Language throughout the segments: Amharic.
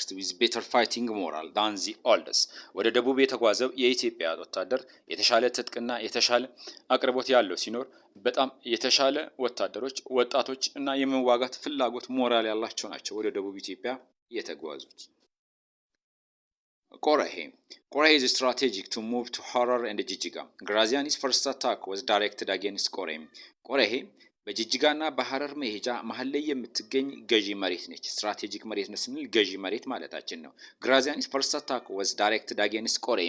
with better fighting moral than the oldest ወደ ደቡብ የተጓዘው የኢትዮጵያ ወታደር የተሻለ ትጥቅና የተሻለ አቅርቦት ያለው ሲኖር በጣም የተሻለ ወታደሮች ወጣቶች እና የመዋጋት ፍላጎት ሞራል ያላቸው ናቸው ወደ ደቡብ ኢትዮጵያ የተጓዙት። Korehe is strategic to move to Harar and Jijiga. Graziani's first attack was directed against Korehe በጂጂጋና በሐረር መሄጃ መሃል ላይ የምትገኝ ገዢ መሬት ነች። ስትራቴጂክ መሬት ነው ስንል ገዢ መሬት ማለታችን ነው። ግራዚያኒስ ፈርስት አታክ was directed against ኮሬ።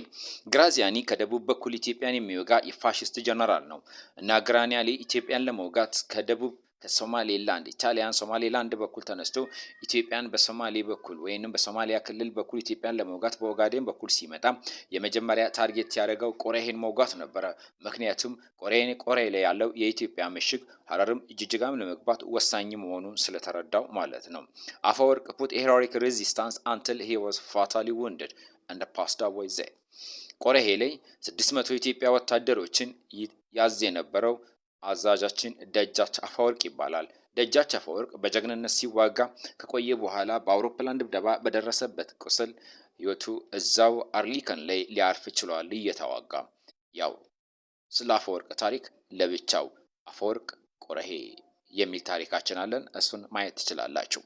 ግራዚያኒ ከደቡብ በኩል ኢትዮጵያን የሚወጋ የፋሽስት ጀነራል ነው እና ግራዚያኒ ኢትዮጵያን ለመውጋት ከደቡብ ከሶማሌላንድ ኢጣሊያን ሶማሌላንድ በኩል ተነስቶ ኢትዮጵያን በሶማሌ በኩል ወይንም በሶማሊያ ክልል በኩል ኢትዮጵያን ለመውጋት በኦጋዴን በኩል ሲመጣ የመጀመሪያ ታርጌት ያደረገው ቆሬሄን መውጋት ነበረ። ምክንያቱም ቆሬ ላይ ያለው የኢትዮጵያ ምሽግ ሐረርም ጅጅጋም ለመግባት ወሳኝ መሆኑን ስለተረዳው ማለት ነው። አፈወርቅ put heroic resistance until he was fatally wounded and passed away there። ቆሬሄ ላይ 600 ኢትዮጵያ ወታደሮችን ያዝ የነበረው አዛዣችን ደጃች አፈወርቅ ይባላል። ደጃች አፈወርቅ በጀግንነት ሲዋጋ ከቆየ በኋላ በአውሮፕላን ድብደባ በደረሰበት ቁስል ህይወቱ እዛው አርሊከን ላይ ሊያርፍ ችሏል እየተዋጋ። ያው ስለ አፈወርቅ ታሪክ ለብቻው አፈወርቅ ቆሬሄ የሚል ታሪካችን አለን። እሱን ማየት ትችላላችሁ።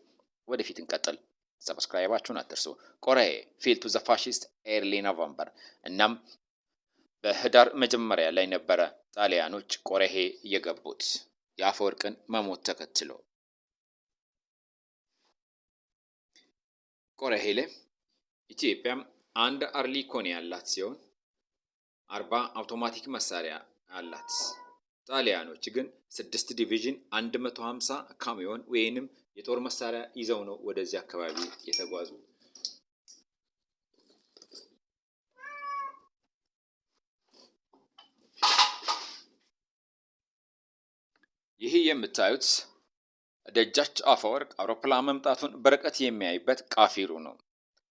ወደፊት እንቀጥል። ሰብስክራይባችሁን አትርሱ። ቆሬሄ fell to the fascist early November እናም በህዳር መጀመሪያ ላይ ነበረ ጣሊያኖች ቆሬሄ የገቡት የአፈወርቅን መሞት ተከትሎ። ቆሬሄ ላይ ኢትዮጵያ አንድ አርሊኮን ያላት ሲሆን 40 አውቶማቲክ መሳሪያ አላት። ጣሊያኖች ግን 6 ዲቪዥን 150 ካሚዮን ወይንም የጦር መሳሪያ ይዘው ነው ወደዚህ አካባቢ የተጓዙ። ይህ የምታዩት ደጃች አፈወርቅ አውሮፕላን መምጣቱን በርቀት የሚያይበት ቃፊሩ ነው።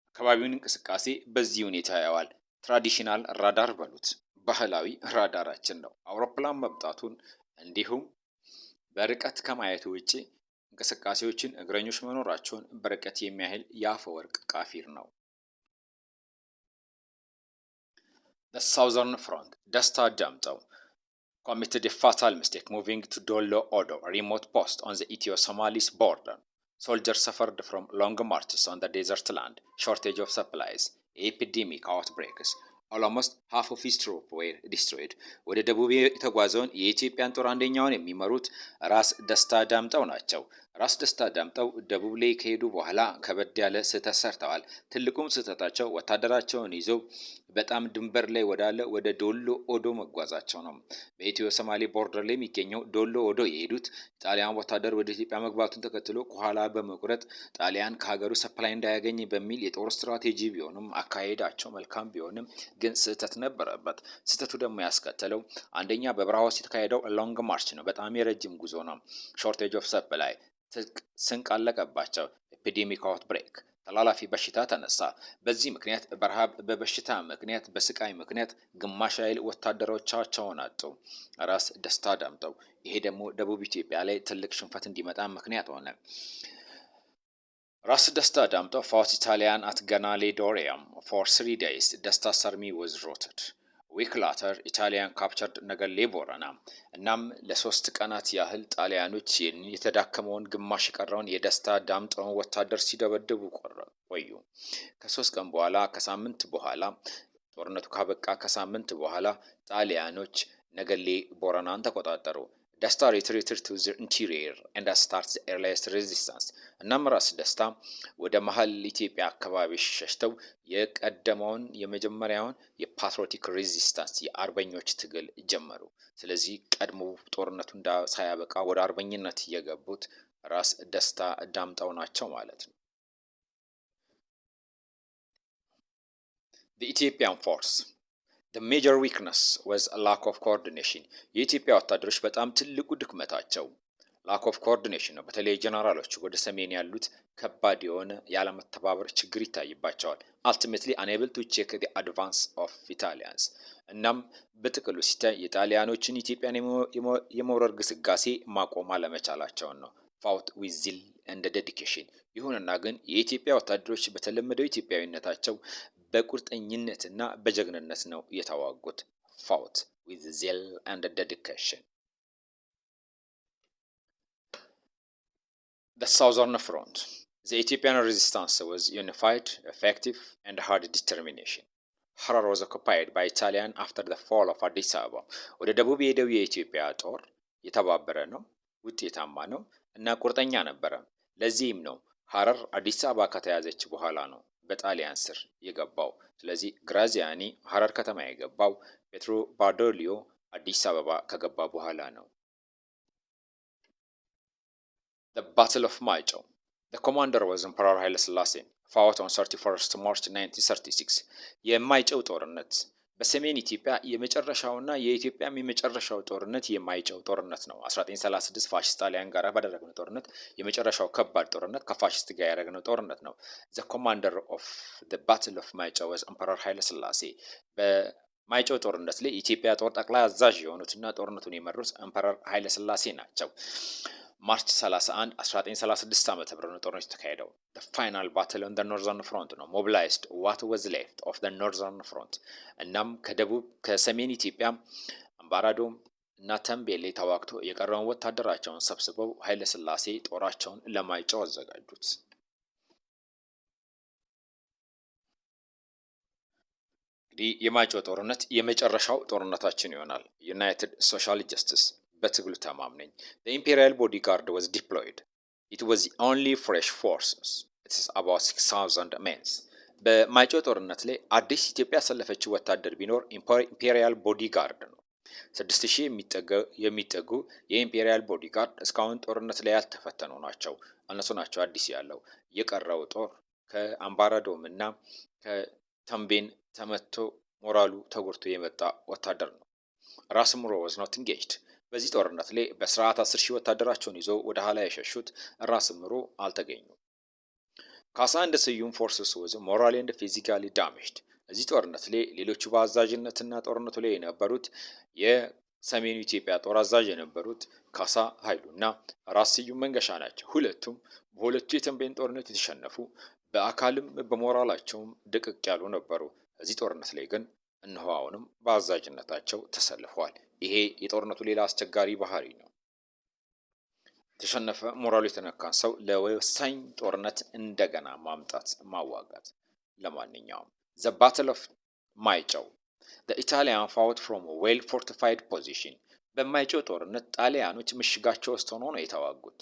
አካባቢውን እንቅስቃሴ በዚህ ሁኔታ ያያዋል። ትራዲሽናል ራዳር በሉት ባህላዊ ራዳራችን ነው። አውሮፕላን መምጣቱን እንዲሁም በርቀት ከማየቱ ውጪ እንቅስቃሴዎችን እግረኞች መኖራቸውን በርቀት የሚያህል የአፈወርቅ ቃፊር ነው። The Southern Front ደስታ ዳምጠው committed a fatal mistake moving to Dollo Odo, a remote post on the Ethio-Somalis border. Soldiers suffered from long marches on the desert land, shortage of supplies, epidemic outbreaks. Almost half of his troops were destroyed. ወደ ደቡብ የተጓዘውን የኢትዮጵያን ጦር አንደኛውን የሚመሩት ራስ ደስታ ዳምጠው ናቸው። ራስ ደስታ ዳምጠው ደቡብ ላይ ከሄዱ በኋላ ከበድ ያለ ስህተት ሰርተዋል። ትልቁም ስህተታቸው ወታደራቸውን ይዘው በጣም ድንበር ላይ ወዳለ ወደ ዶሎ ኦዶ መጓዛቸው ነው። በኢትዮ ሶማሌ ቦርደር ላይ የሚገኘው ዶሎ ኦዶ የሄዱት ጣሊያን ወታደር ወደ ኢትዮጵያ መግባቱን ተከትሎ ከኋላ በመቁረጥ ጣሊያን ከሀገሩ ሰፕላይ እንዳያገኝ በሚል የጦር ስትራቴጂ ቢሆንም አካሄዳቸው መልካም ቢሆንም ግን ስህተት ነበረበት። ስህተቱ ደግሞ ያስከተለው አንደኛ በበረሃ ውስጥ የተካሄደው ሎንግ ማርች ነው። በጣም የረጅም ጉዞ ነው። ሾርቴጅ ኦፍ ሰፕላይ ስንቅ አለቀባቸው። ኤፒዴሚክ አውትብሬክ ተላላፊ በሽታ ተነሳ። በዚህ ምክንያት በረሃብ በበሽታ ምክንያት በስቃይ ምክንያት ግማሽ ያህል ወታደሮቻቸውን አጡ። ራስ ደስታ ዳምጠው ይሄ ደግሞ ደቡብ ኢትዮጵያ ላይ ትልቅ ሽንፈት እንዲመጣ ምክንያት ሆነ። ራስ ደስታ ዳምጠው fought Italian at Ganale Dorium for 3 days. Desta's army was routed. week later Italian captured ነገሌ ቦረና። እናም ለሶስት ቀናት ያህል ጣሊያኖች የተዳከመውን ግማሽ የቀረውን የደስታ ዳምጠውን ወታደር ሲደበድቡ ቆዩ። ከ3 ቀን በኋላ ከሳምንት በኋላ ጦርነቱ ካበቃ ከሳምንት በኋላ ጣሊያኖች ነገሌ ቦረናን ተቆጣጠሩ። ደስታ retreated to the interior and started the earliest resistance. እናም ራስ ደስታ ወደ መሃል ኢትዮጵያ አካባቢ ሸሽተው የቀደመውን የመጀመሪያውን የፓትሪዮቲክ ሬዚስታንስ የአርበኞች ትግል ጀመሩ። ስለዚህ ቀድሞ ጦርነቱ ሳያበቃ ወደ አርበኝነት የገቡት ራስ ደስታ ዳምጠው ናቸው ማለት ነው። The Ethiopian force. The major weakness was a lack of coordination. የኢትዮጵያ ወታደሮች በጣም ትልቁ ድክመታቸው lack of coordination ነው። በተለይ ጀነራሎች ወደ ሰሜን ያሉት ከባድ የሆነ ያለመተባበር ችግር ይታይባቸዋል። ultimately unable to check the advance of Italians. እናም በጥቅሉ ሲታይ የጣሊያኖችን ኢትዮጵያን የመውረር ግስጋሴ ማቆም አለመቻላቸውን ነው። fought with zeal and dedication ይሁንና ግን የኢትዮጵያ ወታደሮች በተለመደው ኢትዮጵያዊነታቸው በቁርጠኝነትና በጀግንነት ነው የተዋጉት። fought with zeal and dedication. The Southern Front. The Ethiopian resistance was unified, effective, and had determination. Harar was occupied by Italian after the fall of Addis Ababa. ወደ ደቡብ የሄደው የኢትዮጵያ ጦር የተባበረ ነው፣ ውጤታማ ነው እና ቁርጠኛ ነበረ። ለዚህም ነው ሐረር አዲስ አበባ ከተያዘች በኋላ ነው በጣሊያን ስር የገባው። ስለዚህ ግራዚያኒ ሐረር ከተማ የገባው ፔትሮ ባዶሊዮ አዲስ አበባ ከገባ በኋላ ነው። The Battle of Maicho. The commander was Emperor Haile Selassie, fought on 31st March 1936. የማይጨው ጦርነት በሰሜን ኢትዮጵያ የመጨረሻውና የኢትዮጵያም የመጨረሻው ጦርነት የማይጨው ጦርነት ነው። 1936 ፋሽስት ጣሊያን ጋር ባደረግነው ጦርነት የመጨረሻው ከባድ ጦርነት ከፋሽስት ጋር ያደረግነው ጦርነት ነው። The commander of the Battle of Maicho was Emperor Haile Selassie. በማይጨው ጦርነት ላይ የኢትዮጵያ ጦር ጠቅላይ አዛዥ የሆኑትና ጦርነቱን የመሩት ኤምፐረር ኃይለ ሥላሴ ናቸው። ማርች 31 1936 ዓመተ ምህረት ነው ጦርነቱ የተካሄደው። the final battle on the northern front ነው mobilized what was left of the northern front። እናም ከሰሜን ኢትዮጵያ አምባራዶም እና ተንቤሌ ተዋግቶ የቀረውን ወታደራቸውን ሰብስበው ኃይለ ሥላሴ ጦራቸውን ለማይጨው አዘጋጁት። እንግዲህ የማይጨው ጦርነት የመጨረሻው ጦርነታችን ይሆናል። ዩናይትድ ሶሻል ጀስቲስ በትግሉ ተማምነኝ። The Imperial Bodyguard was deployed. It was the only fresh forces. It is about 6,000 men. በማይጨው ጦርነት ላይ አዲስ ኢትዮጵያ ያሰለፈችው ወታደር ቢኖር ኢምፔሪያል ቦዲጋርድ ነው። 6000 የሚጠጉ የኢምፔሪያል ቦዲጋርድ እስካሁን ጦርነት ላይ ያልተፈተኑ ናቸው። እነሱ ናቸው አዲስ ያለው። የቀረው ጦር ከአምባራዶም እና ከተንቤን ተመቶ ሞራሉ ተጎድቶ የመጣ ወታደር ነው። ራስ ምሮ was not engaged. በዚህ ጦርነት ላይ በስርዓት 10,000 ወታደራቸውን ይዘው ወደ ኋላ የሸሹት ራስ ምሮ አልተገኙም። ካሳ እንደ ስዩም ፎርስስ was morally and physically damaged. እዚህ ጦርነት ላይ ሌሎቹ በአዛዥነትና ጦርነቱ ላይ የነበሩት የሰሜኑ ኢትዮጵያ ጦር አዛዥ የነበሩት ካሳ ኃይሉና ራስ ስዩም መንገሻ ናቸው። ሁለቱም በሁለቱ የተንቤን ጦርነት የተሸነፉ በአካልም በሞራላቸውም ድቅቅ ያሉ ነበሩ። እዚህ ጦርነት ላይ ግን እነሆ አሁንም በአዛዥነታቸው ተሰልፈዋል። ይሄ የጦርነቱ ሌላ አስቸጋሪ ባህሪ ነው። ተሸነፈ ሞራሉ የተነካን ሰው ለወሳኝ ጦርነት እንደገና ማዋጋት። ለማንኛውም the battle of ማይጨው the Italian fought from a well fortified position. በማይጨው ጦርነት ጣሊያኖች ምሽጋቸው ውስጥ ሆነው ነው የተዋጉት።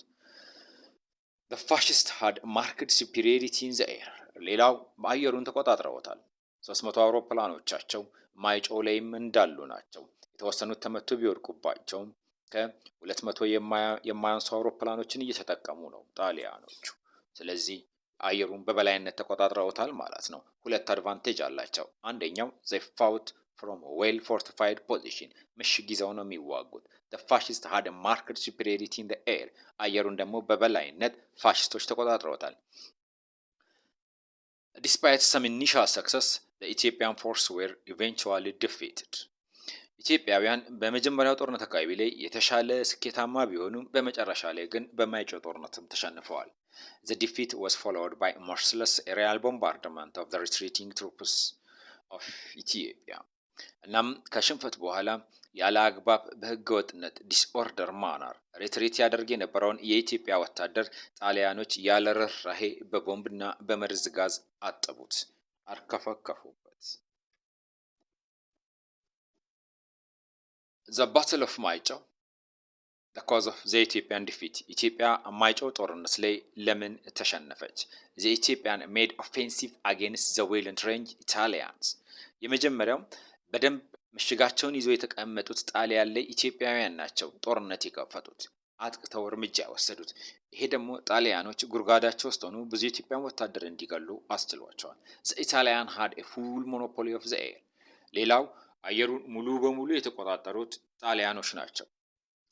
the fascists had marked superiority in the air. ሌላው አየሩን ተቆጣጥረውታል። 300 አውሮፕላኖቻቸው ማይጨው ላይም እንዳሉ ናቸው። የተወሰኑት ተመቶ ቢወድቁባቸውም ከ200 የማያንሱ አውሮፕላኖችን እየተጠቀሙ ነው ጣሊያኖቹ። ስለዚህ አየሩን በበላይነት ተቆጣጥረውታል ማለት ነው። ሁለት አድቫንቴጅ አላቸው። አንደኛው they fought from a well fortified position. ምሽግ ይዘው ነው የሚዋጉት። the fascists had a marked superiority in the air. አየሩን ደግሞ በበላይነት ፋሽስቶች ተቆጣጥረውታል። Despite some initial success, the Ethiopian forces were eventually defeated. ኢትዮጵያውያን በመጀመሪያው ጦርነት አካባቢ ላይ የተሻለ ስኬታማ ቢሆኑም በመጨረሻ ላይ ግን በማይጨው ጦርነትም ተሸንፈዋል። The defeat was followed by merciless aerial bombardment of the retreating troops of Ethiopia. እናም ከሽንፈት በኋላ ያለ አግባብ በህገወጥነት ዲስኦርደር ማናር ሬትሪት ያደርግ የነበረውን የኢትዮጵያ ወታደር ጣሊያኖች ያለ ርህራሄ በቦምብና በመርዝ ጋዝ አጠቡት፣ አርከፈከፉበት። The Battle of ማይጨው the cause of the Ethiopian defeat. ኢትዮጵያ ማይጨው ጦርነት ላይ ለምን ተሸነፈች? The Ethiopian made offensive against the well-entrenched Italians. የመጀመሪያው በደንብ ምሽጋቸውን ይዘው የተቀመጡት ጣሊያን ላይ ኢትዮጵያውያን ናቸው ጦርነት የከፈቱት፣ አጥቅተው እርምጃ ወሰዱት። ይሄ ደግሞ ጣሊያኖች ጉርጋዳቸው ውስጥ ሆነው ብዙ ኢትዮጵያን ወታደር እንዲገሉ አስችሏቸዋል። The Italian had a full monopoly of the air. ሌላው አየሩን ሙሉ በሙሉ የተቆጣጠሩት ጣሊያኖች ናቸው።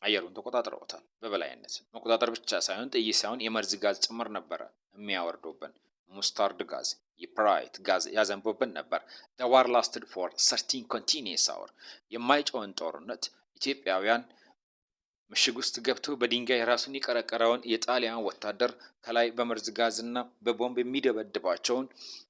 አየሩን ተቆጣጥረውታል በበላይነት። መቆጣጠር ብቻ ሳይሆን ጥይት ሳይሆን የመርዝ ጋዝ ጭምር ነበረ የሚያወርዱብን። ሙስታርድ ጋዝ፣ የፕራይት ጋዝ ያዘንቡብን ነበር። The war lasted for 13 continuous hours. የማይጨውን ጦርነት ኢትዮጵያውያን ምሽግ ውስጥ ገብቶ በድንጋይ ራሱን የቀረቀረውን የጣሊያን ወታደር ከላይ በመርዝ ጋዝና በቦምብ የሚደበድባቸውን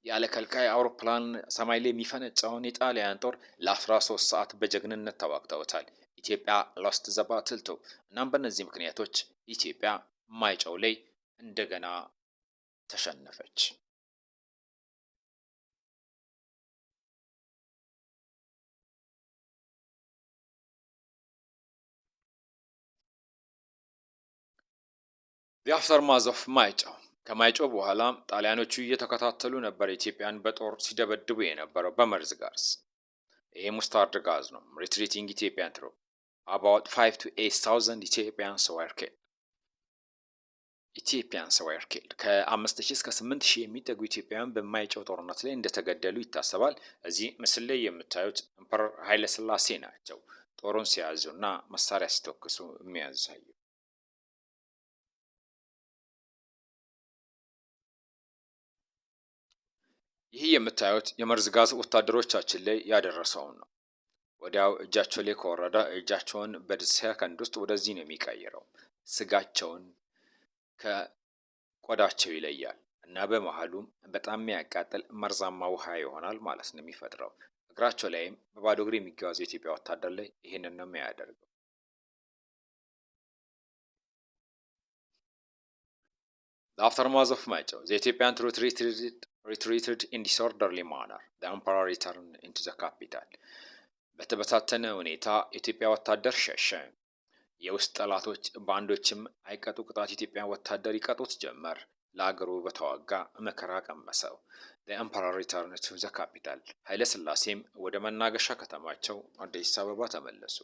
ያለ ከልካይ አውሮፕላን ሰማይ ላይ የሚፈነጫውን የጣሊያን ጦር ለ13 ሰዓት በጀግንነት ተዋግተውታል። ኢትዮጵያ ሎስት ዘ ባትል ቱ። እናም በእነዚህ ምክንያቶች ኢትዮጵያ ማይጨው ላይ እንደገና ተሸነፈች። The aftermath of ማይጨው። ከማይጨው በኋላ ጣሊያኖቹ እየተከታተሉ ነበር ኢትዮጵያን በጦር ሲደበድቡ የነበረው በመርዝ ጋዝ። ይሄ ሙስታርድ ጋዝ ነው። retreating Ethiopian troops about 5 to 8,000 Ethiopians were killed ከ5000 እስከ 8000 የሚጠጉ ኢትዮጵያውያን በማይጨው ጦርነት ላይ እንደተገደሉ ይታሰባል። እዚህ ምስል ላይ የምታዩት ኢምፐረር ኃይለ ሥላሴ ናቸው ጦሩን ሲያዙና መሳሪያ ሲተኩሱ የሚያሳዩ። ይህ የምታዩት የመርዝ ጋዝ ወታደሮቻችን ላይ ያደረሰውን ነው። ወዲያው እጃቸው ላይ ከወረደ እጃቸውን በሰከንድ ውስጥ ወደዚህ ነው የሚቀይረው። ስጋቸውን ከቆዳቸው ይለያል እና በመሃሉም በጣም የሚያቃጥል መርዛማ ውሃ ይሆናል ማለት ነው የሚፈጥረው። እግራቸው ላይም በባዶ እግር የሚጓዙ የኢትዮጵያ ወታደር ላይ ይህንን ነው የሚያደርገው። The aftermath of ማይጨው the Ethiopian troops retreated in disorderly manner. The emperor returned into the capital. በተበታተነ ሁኔታ የኢትዮጵያ ወታደር ሸሸ። የውስጥ ጠላቶች ባንዶችም አይቀጡ ቅጣት የኢትዮጵያን ወታደር ይቀጡት ጀመር። ለአገሩ በተዋጋ መከራ ቀመሰው። The emperor returned to the capital. ኃይለ ሥላሴም ወደ መናገሻ ከተማቸው አዲስ አበባ ተመለሱ።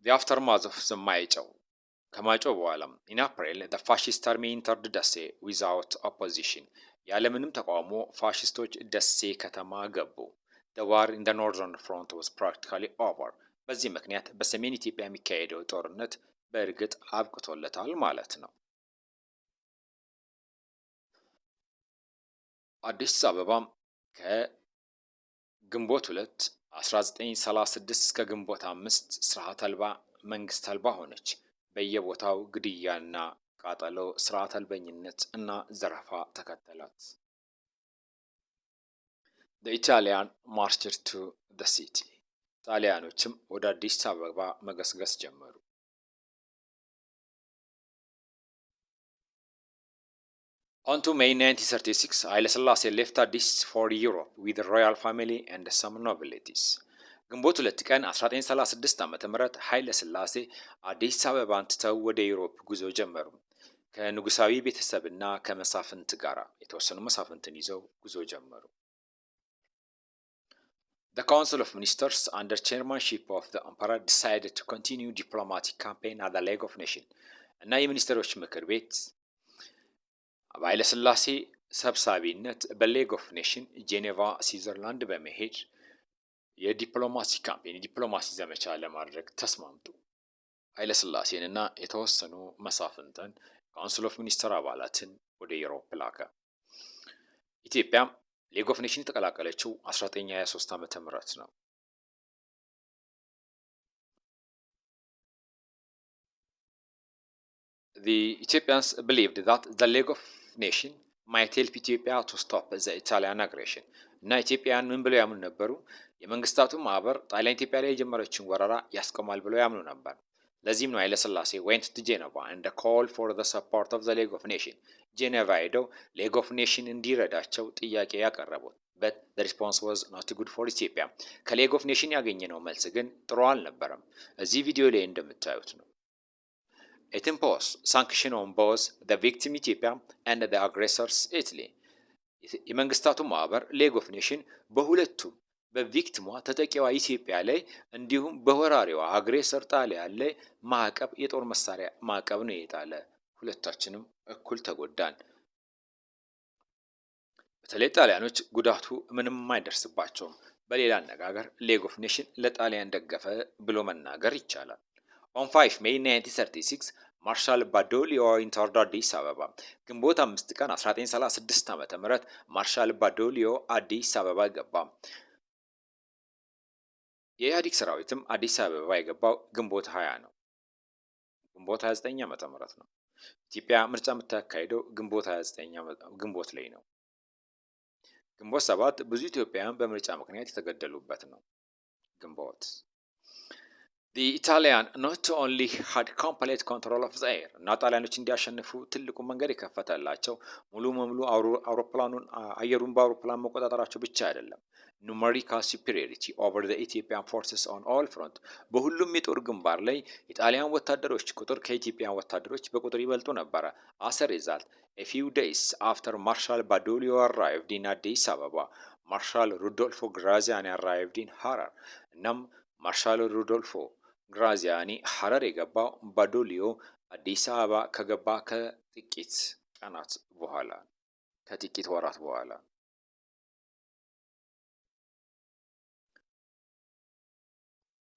The aftermath of ማይጨው። ከማይጨው በኋላም in April the fascist army entered ደሴ without opposition. ያለምንም ተቃውሞ ፋሽስቶች ደሴ ከተማ ገቡ። The war in the northern front was practically over. በዚህ ምክንያት በሰሜን ኢትዮጵያ የሚካሄደው ጦርነት በእርግጥ አብቅቶለታል ማለት ነው። አዲስ አበባ ከግንቦት 2 1936 እስከ ግንቦት 5 ስርዓት አልባ መንግስት አልባ ሆነች። በየቦታው ግድያና ቃጠሎ፣ ስርዓት አልበኝነት እና ዘረፋ ተከተላት። The Italian marched to the city. ጣሊያኖችም ወደ አዲስ አበባ መገስገስ ጀመሩ። On to May 1936, ኃይለ ሥላሴ left Addis for Europe with the royal family and some nobilities. ግንቦት 2 ቀን 1936 ዓ.ም ኃይለ ሥላሴ አዲስ አበባን ትተው ወደ ዩሮፕ ጉዞ ጀመሩ። ከንጉሳዊ ቤተሰብና ከመሳፍንት ጋር የተወሰኑ መሳፍንትን ይዘው ጉዞ ጀመሩ። The Council of Ministers under chairmanship of the Emperor decided to continue diplomatic campaign at the League of Nations. እና የሚኒስትሮች ምክር ቤት በኃይለ ሥላሴ ሰብሳቢነት በሌግ ኦፍ ኔሽን ጄኔቫ ስዊዘርላንድ በመሄድ የዲፕሎማሲ ካምፔን የዲፕሎማሲ ዘመቻ ለማድረግ ተስማምቱ። ኃይለ ሥላሴንና የተወሰኑ መሳፍንትን ካውንስል ኦፍ ሚኒስተር አባላትን ወደ ዩሮፕ ላከ። ኢትዮጵያ ሌግ ኦፍ ኔሽን የተቀላቀለችው 1923 ዓመተ ምህረት ነው። The Ethiopians believed that the League of Nations might help Ethiopia to stop the Italian aggression. እና ኢትዮጵያውያን ምን ብለው ያምኑ ነበሩ? የመንግስታቱ ማህበር ጣሊያን ኢትዮጵያ ላይ የጀመረችውን ወረራ ያስቆማል ብለው ያምኑ ነበር። ለዚህም ነው ኃይለ ሥላሴ went to Geneva and called for the support of the League of Nations. ጄኔቫ ሄደው ሌግ ኦፍ ኔሽን እንዲረዳቸው ጥያቄ ያቀረቡት። but the response was not good for Ethiopia. ከሌግ ኦፍ ኔሽን ያገኘነው መልስ ግን ጥሩ አልነበረም። እዚህ ቪዲዮ ላይ እንደምታዩት ነው። It imposed sanctions on both the victim Ethiopia and the aggressors Italy. የመንግስታቱ ማህበር ሌግ ኦፍ ኔሽን በሁለቱም በቪክቲሟ ተጠቂዋ ኢትዮጵያ ላይ እንዲሁም በወራሪዋ አግሬሰር ጣሊያን ላይ ማዕቀብ የጦር መሳሪያ ማዕቀብ ነው የጣለ። ሁለታችንም እኩል ተጎዳን። በተለይ ጣሊያኖች ጉዳቱ ምንም አይደርስባቸውም። በሌላ አነጋገር ሌግ ኦፍ ኔሽን ለጣሊያን ደገፈ ብሎ መናገር ይቻላል። On 5 May 1936 ማርሻል ባዶሊዮ ኢንተርድ አዲስ አበባ። ግንቦት 5 ቀን 1936 ዓ.ም ማርሻል ባዶሊዮ አዲስ አበባ ገባ። የኢህአዴግ ሰራዊትም አዲስ አበባ የገባው ግንቦት 20 ነው። ግንቦት 29 ዓመተ ምህረት ነው። ኢትዮጵያ ምርጫ የምታካሄደው ግንቦት 29 ግንቦት ላይ ነው። ግንቦት 7 ብዙ ኢትዮጵያውያን በምርጫ ምክንያት የተገደሉበት ነው። ግንቦት The Italian not only had complete control of the air እና ጣሊያኖች እንዲያሸንፉ ትልቁ መንገድ የከፈተላቸው ሙሉ በሙሉ አየሩን በአውሮፕላን መቆጣጠራቸው ብቻ አይደለም። numerical superiority over the Ethiopian forces on all front በሁሉም የጦር ግንባር ላይ የጣሊያን ወታደሮች ቁጥር ከኢትዮጵያን ወታደሮች በቁጥር ይበልጡ ነበረ። as a result a few days after Marshal Badoglio arrived in Addis Ababa Marshal Rudolfo Graziani arrived in Harar እናም ማርሻል ሩዶልፎ ግራዚያኒ ሐረር የገባው ባዶሊዮ አዲስ አበባ ከገባ ከጥቂት ወራት በኋላ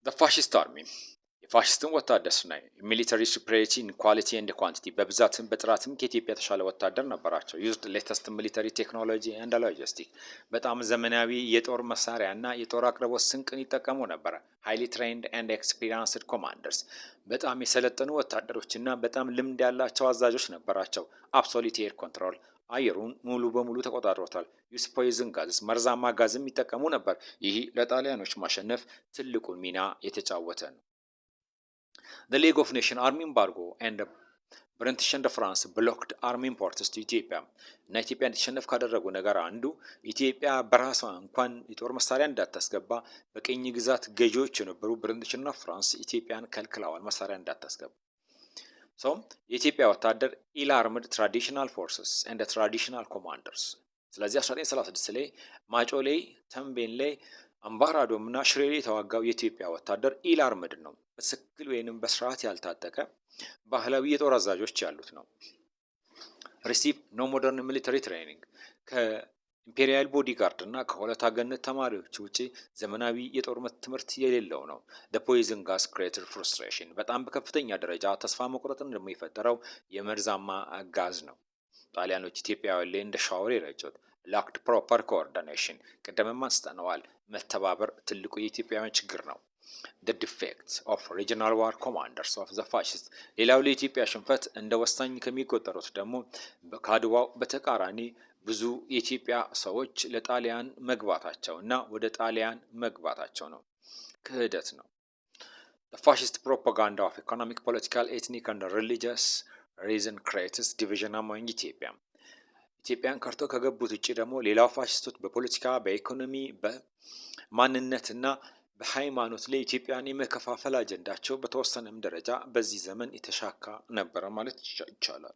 The fascist army የፋሽስትን ወታደር ስናይ ሚሊተሪ ሱፕሪዮሪቲ ኢን ኳሊቲ ኤንድ ኳንቲቲ በብዛትም በጥራትም ከኢትዮጵያ የተሻለ ወታደር ነበራቸው። ዩዝድ ሌተስት ሚሊተሪ ቴክኖሎጂ ኤንድ ሎጂስቲክ በጣም ዘመናዊ የጦር መሳሪያ እና የጦር አቅርቦት ስንቅን ይጠቀሙ ነበር። ሃይሊ ትሬንድ ኤንድ ኤክስፒሪየንስድ ኮማንደርስ በጣም የሰለጠኑ ወታደሮች እና በጣም ልምድ ያላቸው አዛዦች ነበራቸው። አብሶሉት ኤር ኮንትሮል አየሩን ሙሉ በሙሉ ተቆጣጥሮታል። ዩስ ፖይዝን ጋዝስ መርዛማ ጋዝም ይጠቀሙ ነበር። ይህ ለጣሊያኖች ማሸነፍ ትልቁን ሚና የተጫወተ ነው። The League of Nations army embargo and British and France blocked army imports to Ethiopia እና ኢትዮጵያ እንድትሸነፍ ካደረጉ ነገር አንዱ ኢትዮጵያ በራሷ እንኳን የጦር መሳሪያ እንዳታስገባ በቅኝ ግዛት ገዢዎች የነበሩ ብሪቲሽ እና ፍራንስ ኢትዮጵያን ከልክለዋል፣ መሳሪያ እንዳታስገባ። የኢትዮጵያ ወታደር ኢል አርምድ ትራዲሽናል ፎርስስ ኤንድ ትራዲሽናል ኮማንደርስ። ስለዚህ 1936 ላይ ማጮ ላይ፣ ተንቤን ላይ፣ አምባራዶም እና ሽሬ ላይ የተዋጋው የኢትዮጵያ ወታደር ኢል አርምድ ነው። በትክክል ወይንም በስርዓት ያልታጠቀ ባህላዊ የጦር አዛዦች ያሉት ነው። ሪሲቭ ኖ ሞደርን ሚሊተሪ ትሬኒንግ ከኢምፔሪያል ቦዲጋርድ እና ከሆለታ ገነት ተማሪዎች ውጪ ዘመናዊ የጦር ትምህርት የሌለው ነው። the poison gas created frustration በጣም በከፍተኛ ደረጃ ተስፋ መቁረጥን ደግሞ የፈጠረው የመርዛማ ጋዝ ነው። ጣሊያኖች ኢትዮጵያውያን ላይ እንደ ሻወር የረጩት lacked proper coordination ቀደምም አንስተነዋል። መተባበር ትልቁ የኢትዮጵያውያን ችግር ነው። the defects of regional war commanders of the fascists ሌላው ለኢትዮጵያ ሽንፈት እንደ ወሳኝ ከሚቆጠሩት ደግሞ ከአድዋው በተቃራኒ ብዙ የኢትዮጵያ ሰዎች ለጣሊያን መግባታቸው እና ወደ ጣሊያን መግባታቸው ነው። ክህደት ነው። the fascist propaganda of economic, political, ethnic and religious reason creates division among Ethiopia ኢትዮጵያን ከርቶ ከገቡት ውጪ ደግሞ ሌላው ፋሽስቶች በፖለቲካ፣ በኢኮኖሚ፣ በማንነትና በሃይማኖት ላይ ኢትዮጵያን የመከፋፈል አጀንዳቸው በተወሰነም ደረጃ በዚህ ዘመን የተሻካ ነበረ ማለት ይቻላል።